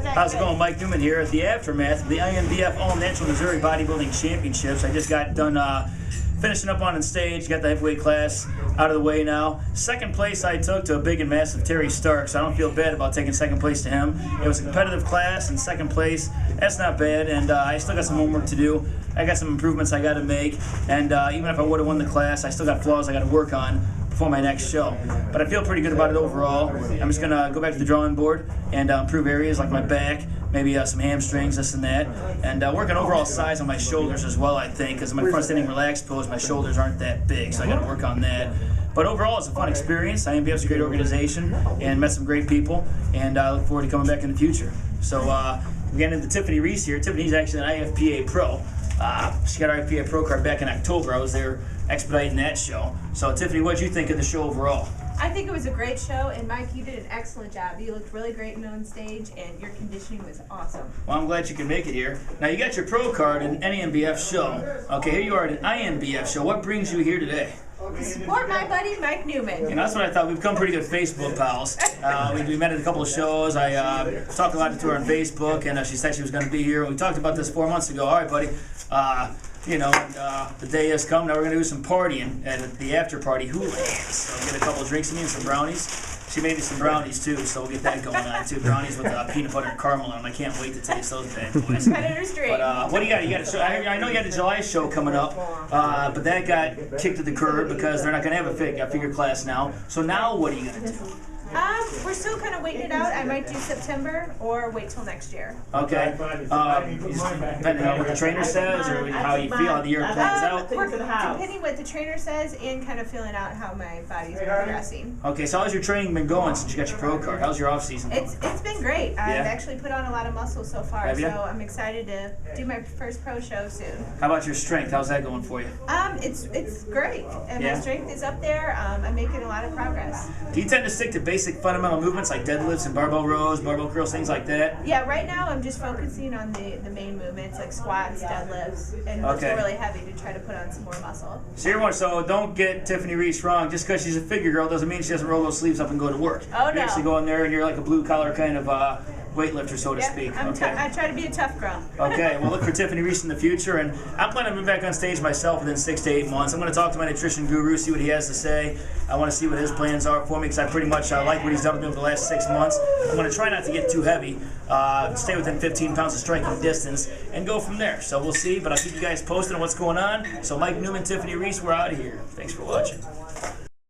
How's it going? Mike Neumann here at the aftermath of the INBF All-Natural Missouri Bodybuilding Championships. I just got done finishing up on stage, got the heavyweight class out of the way now. Second place I took to a big and massive Terry Stark, so I don't feel bad about taking second place to him. It was a competitive class, and second place, that's not bad, and I still got some homework to do. I got some improvements I got to make, and even if I would have won the class, I still got flaws I got to work on before my next show. But I feel pretty good about it overall. I'm just going to go back to the drawing board and improve areas like my back, maybe some hamstrings, this and that, and work on overall size on my shoulders as well, I think, because in my front standing relaxed pose, my shoulders aren't that big, so I got to work on that. But overall, it's a fun experience. INBF's a great organization and met some great people, and I look forward to coming back in the future. So we're getting into Tiffany Reiss here. Tiffany's actually an IFPA Pro. She got our IFPA Pro card back in October. I was there expediting that show. So Tiffany, what did you think of the show overall? I think it was a great show, and Mike, you did an excellent job. You looked really great on stage, and your conditioning was awesome. Well, I'm glad you can make it here. Now, you got your pro card in any INBF show. Okay, here you are at an INBF show. What brings you here today? To support my buddy, Mike Neumann. And that's what I thought. We've become pretty good Facebook pals. We met at a couple of shows. I talked a lot to her on Facebook, and she said she was going to be here. We talked about this 4 months ago. All right, buddy. The day has come. Now we're going to do some partying at the after party Hooligans. So we'll get a couple of drinks in me and some brownies. She made me some brownies too, so we'll get that going on too. Brownies with peanut butter and caramel on them. I can't wait to taste those bad boys. Competitor's dream. But what do you got? You got a show. I know you got a July show coming up, but that got kicked to the curb because they're not going to have a figure class now. So now what are you going to do? We're still kind of waiting it out. I might do September or wait till next year. Okay. Depending on what the trainer says or how you feel, how the year plans out. We're depending what the trainer says and kind of feeling out how my body's progressing. Okay, so how's your training been going since you got your pro card? How's your off season? It's been great. I've actually put on a lot of muscle so far, Have you? so I'm excited to do my first pro show soon. How about your strength? How's that going for you? It's great, and my strength is up there. I'm making a lot of progress. Do you tend to stick to basic fundamental movements like deadlifts and barbell rows, barbell curls, things like that? Yeah, right now I'm just focusing on the main movements like squats, deadlifts, and lift really heavy to try to put on some more muscle. So don't get Tiffany Reiss wrong. Just because she's a figure girl doesn't mean she doesn't roll those sleeves up and go to work. Oh, no. You actually go in there and you're like a blue collar kind of weightlifter, so to speak. I try to be a tough girl. Okay, well, look for Tiffany Reiss in the future, and I'm planning on being back on stage myself within 6 to 8 months. I'm going to talk to my nutrition guru, see what he has to say. I want to see what his plans are for me, because I pretty much like what he's done with me over the last 6 months. I'm going to try not to get too heavy, stay within 15 pounds of striking distance, and go from there. So we'll see, but I'll keep you guys posted on what's going on. So Mike Neumann, Tiffany Reiss, we're out of here. Thanks for watching.